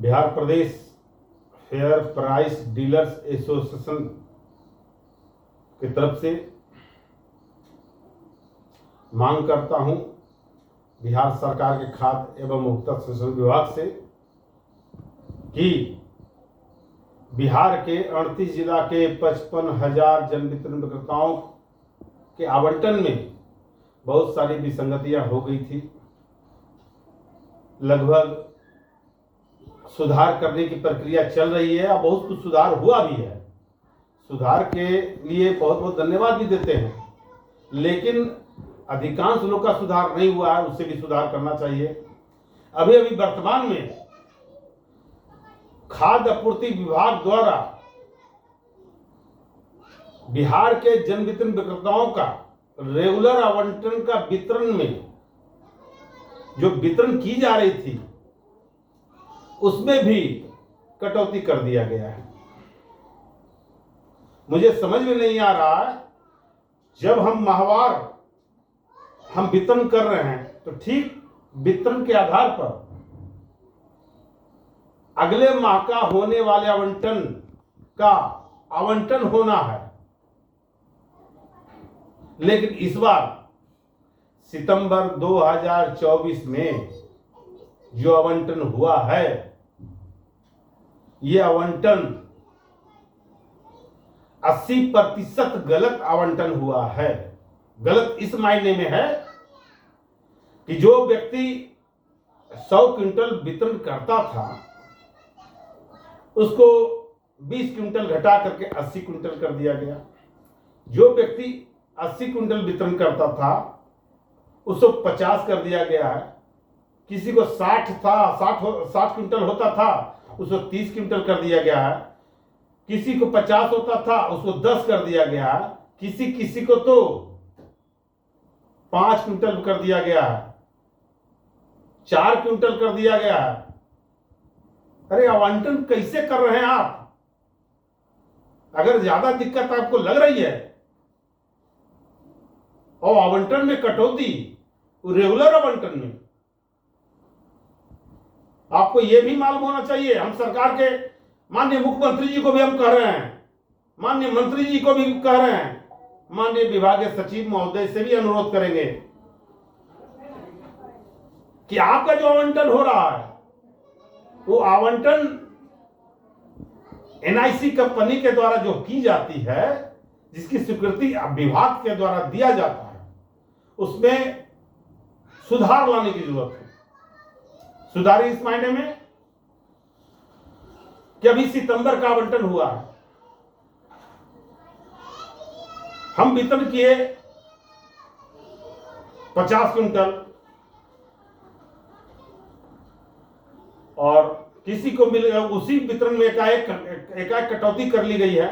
बिहार प्रदेश fair price dealers association की तरफ से मांग करता हूं बिहार सरकार के खाद्य एवं उपभोक्ता संरक्षण विभाग से कि बिहार के 38 जिला के 55,000 जन वितरण विक्रेताओं के आवंटन में बहुत सारी विसंगतियां हो गई थी। लगभग सुधार करने की प्रक्रिया चल रही है और बहुत कुछ सुधार हुआ भी है। सुधार के लिए बहुत बहुत धन्यवाद भी देते हैं, लेकिन अधिकांश लोग का सुधार नहीं हुआ है, उससे भी सुधार करना चाहिए। अभी अभी वर्तमान में खाद्य आपूर्ति विभाग द्वारा बिहार के जन वितरण विक्रेताओं का रेगुलर आवंटन का वितरण में जो वितरण की जा रही थी उसमें भी कटौती कर दिया गया है। मुझे समझ में नहीं आ रहा है, जब हम माहवार हम वितरण कर रहे हैं तो ठीक वितरण के आधार पर अगले माह का होने वाले आवंटन का आवंटन होना है, लेकिन इस बार सितंबर 2024 में जो आवंटन हुआ है, यह आवंटन 80% गलत आवंटन हुआ है। गलत इस मायने में है कि जो व्यक्ति 100 क्विंटल वितरण करता था उसको 20 क्विंटल घटा करके 80 क्विंटल कर दिया गया। जो व्यक्ति 80 क्विंटल वितरण करता था उसको 50 कर दिया गया है। किसी को 60 क्विंटल होता था उसको 30 क्विंटल कर दिया गया है। किसी को 50 होता था उसको 10 कर दिया गया है। किसी को तो 5 क्विंटल कर दिया गया है, 4 क्विंटल कर दिया गया है। अरे आवंटन कैसे कर रहे हैं आप? अगर ज्यादा दिक्कत आपको लग रही है और आवंटन में कटौती रेगुलर आवंटन में, आपको यह भी मालूम होना चाहिए। हम सरकार के माननीय मुख्यमंत्री जी को भी हम कह रहे हैं, माननीय मंत्री जी को भी कह रहे हैं, माननीय विभागीय सचिव महोदय से भी अनुरोध करेंगे कि आपका जो आवंटन हो रहा है वो आवंटन एनआईसी कंपनी के द्वारा जो की जाती है, जिसकी स्वीकृति विभाग के द्वारा दिया जाता है, उसमें सुधार लाने की जरूरत है। सुधार इस मायने में कि अभी सितंबर का आवंटन हुआ है, हम वितरण किए 50 क्विंटल और किसी को मिल उसी वितरण में एकाएक कटौती कर ली गई है।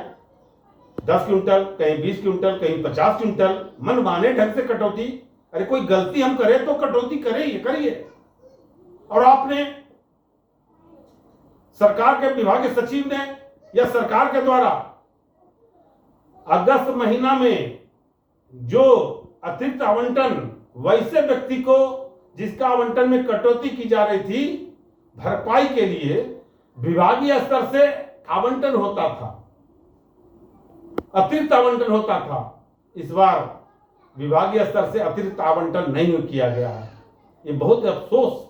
10 क्विंटल, कहीं 20 क्विंटल, कहीं 50 क्विंटल, मनमाने ढंग से कटौती। अरे कोई गलती हम करें तो कटौती करिए। और आपने सरकार के विभागीय सचिव ने या सरकार के द्वारा अगस्त महीना में जो अतिरिक्त आवंटन वैसे व्यक्ति को जिसका आवंटन में कटौती की जा रही थी, भरपाई के लिए विभागीय स्तर से आवंटन होता था, अतिरिक्त आवंटन होता था। इस बार विभागीय स्तर से अतिरिक्त आवंटन नहीं किया गया है। ये बहुत अफसोस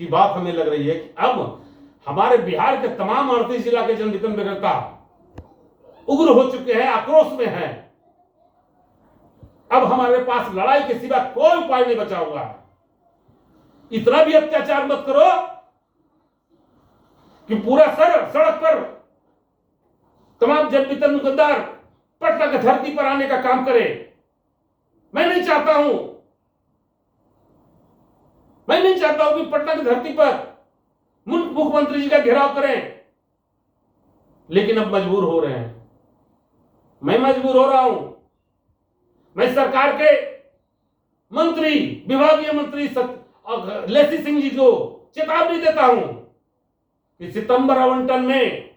की बात हमें लग रही है कि अब हमारे बिहार के तमाम 38 जिला के जन वितरण विक्रेता उग्र हो चुके हैं, आक्रोश में हैं। अब हमारे पास लड़ाई के सिवा कोई उपाय नहीं बचा हुआ है। इतना भी अत्याचार मत करो कि पूरा सड़क पर तमाम जन वितरण दुकानदार पटना की धरती पर आने का काम करे। मैं नहीं चाहता हूं कि पटना की धरती पर मुख्यमंत्री जी का घेराव करें, लेकिन अब मजबूर हो रहे हैं। मैं मजबूर हो रहा हूं। मैं सरकार के मंत्री, विभागीय मंत्री लेसी सिंह जी को चेतावनी देता हूं कि सितंबर आवंटन में,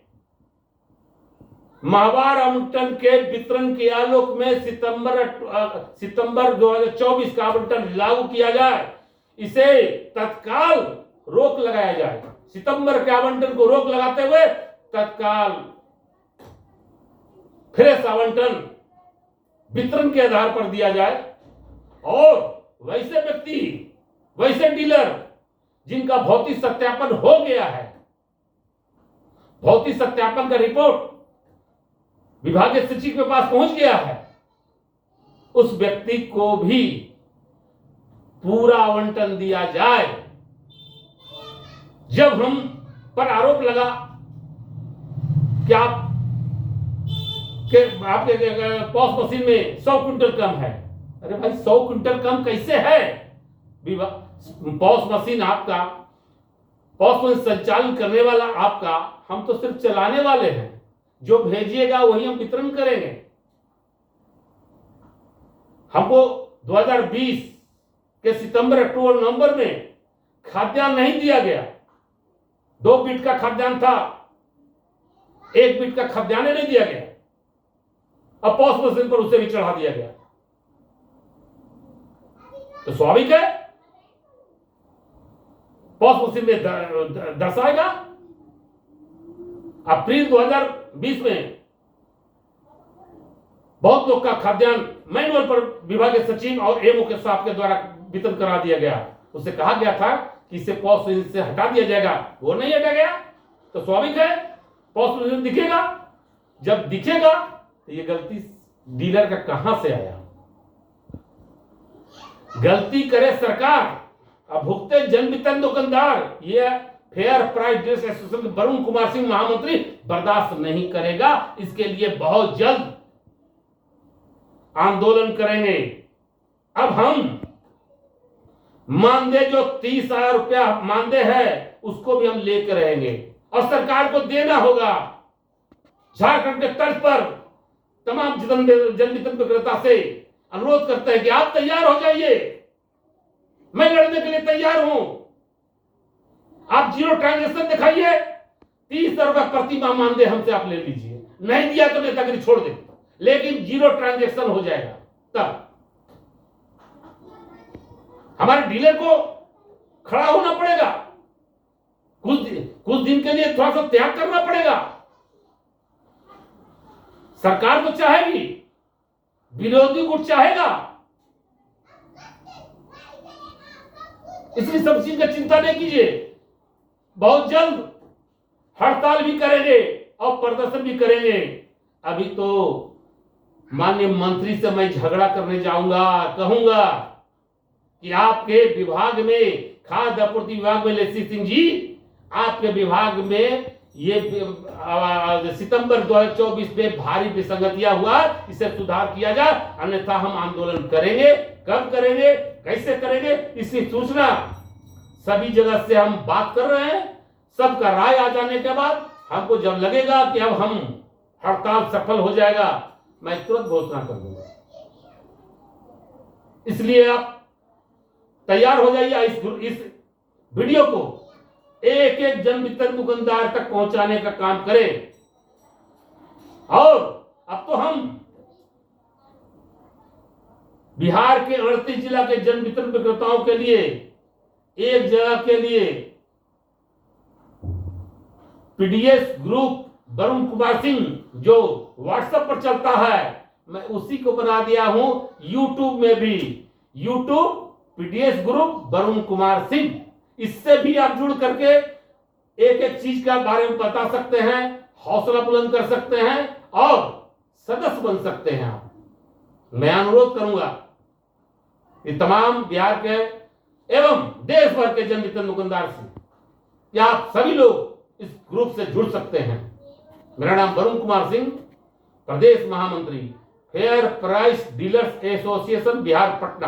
माहवार आवंटन के वितरण के आलोक में सितंबर 2024 का आवंटन लागू किया जाए, इसे तत्काल रोक लगाया जाए। सितंबर के आवंटन को रोक लगाते हुए तत्काल फ्रेश आवंटन वितरण के आधार पर दिया जाए और वैसे व्यक्ति, वैसे डीलर जिनका भौतिक सत्यापन हो गया है, भौतिक सत्यापन का रिपोर्ट विभागीय सचिव के पास पहुंच गया है, उस व्यक्ति को भी पूरा आवंटन दिया जाए। जब हम पर आरोप लगा कि आपके पॉस मशीन में 100 क्विंटल कम है, अरे भाई 100 क्विंटल कम कैसे है? पॉस मशीन आपका, पॉस मशीन संचालन करने वाला आपका, हम तो सिर्फ चलाने वाले हैं। जो भेजिएगा वही हम वितरण करेंगे। हमको 2020 के सितंबर, अक्टूबर, नवंबर में खाद्यान्न नहीं दिया गया। 2 बिट का खाद्यान्न था, 1 बिट का खाद्यान्न नहीं दिया गया। अब पॉस मशीन पर उसे भी चढ़ा दिया गया, तो स्वाभाविक है पॉस मशीन में दर्शाएगा। अप्रैल 2020 में बहुत लोग का खाद्यान्न मैनुअल पर विभागीय सचिव और एमओ के साथ के द्वारा वितरण करा दिया गया। उससे कहा गया था कि इसे पॉस मशीन से हटा दिया जाएगा, वो नहीं हटा गया, तो स्वाभाविक है पॉस मशीन दिखेगा। जब दिखेगा तो ये गलती डीलर का कहां से आया? गलती करे सरकार, अब भुगते जन वितरण दुकानदार। ये fair price dealers association Varun Kumar Singh महामंत्री बर्दाश्त नहीं करेगा। इसके लिए बहुत जल्द आंदोलन करेंगे। अब हम मानदेय जो 30,000 रुपया मानदेय है उसको भी हम लेकर रहेंगे और सरकार को देना होगा। झारखंड के तर्ज पर तमाम जन वितरण विक्रेता से अनुरोध करते हैं कि आप तैयार हो जाइए, मैं लड़ने के लिए तैयार हूं। आप जीरो ट्रांजेक्शन दिखाइए, 30,000 रुपया प्रति माह मानदेय हमसे आप ले लीजिए। नहीं दिया तो नेतागिरी छोड़ दे, लेकिन जीरो ट्रांजेक्शन हो जाएगा। तब हमारे डीलर को खड़ा होना पड़ेगा, कुछ दिन के लिए थोड़ा सा त्याग करना पड़ेगा। सरकार तो चाहेगी, विरोधी गुट चाहेगा, इसलिए सब चीज का चिंता नहीं कीजिए। बहुत जल्द हड़ताल भी करेंगे और प्रदर्शन भी करेंगे। अभी तो माननीय मंत्री से मैं झगड़ा करने जाऊंगा, कहूंगा कि आपके विभाग में, खाद्य आपूर्ति विभाग में लेसी सिंह जी, आपके विभाग में ये सितंबर 2024 में भारी विसंगतियां हुआ, इसे सुधार किया जाए, अन्यथा हम आंदोलन करेंगे। कब करेंगे, कैसे करेंगे, इसकी सूचना सभी जगह से हम बात कर रहे हैं। सबका राय आ जाने के बाद हमको जब लगेगा कि अब हम हड़ताल सफल हो जाएगा, मैं तुरंत घोषणा कर दूंगा। इसलिए आप तैयार हो जाइए। इस वीडियो को एक एक जन वितरण दुकानदार तक पहुंचाने का काम करें। और अब तो हम बिहार के 38 जिला के जन वितरण विक्रेताओं के लिए एक जगह के लिए पीडीएस ग्रुप वरुण कुमार सिंह जो व्हाट्सएप पर चलता है, मैं उसी को बना दिया हूं। यूट्यूब में भी YouTube PDS group Varun Kumar Singh, इससे भी आप जुड़ करके एक एक चीज का बारे में बता सकते हैं, हौसला बुलंद कर सकते हैं और सदस्य बन सकते हैं। आप, मैं अनुरोध करूंगा कि तमाम बिहार के एवं देश भर के जन वितरण दुकानदार से कि आप सभी लोग इस ग्रुप से जुड़ सकते हैं। मेरा नाम वरुण कुमार सिंह, प्रदेश महामंत्री, fair price dealers association Bihar, Patna.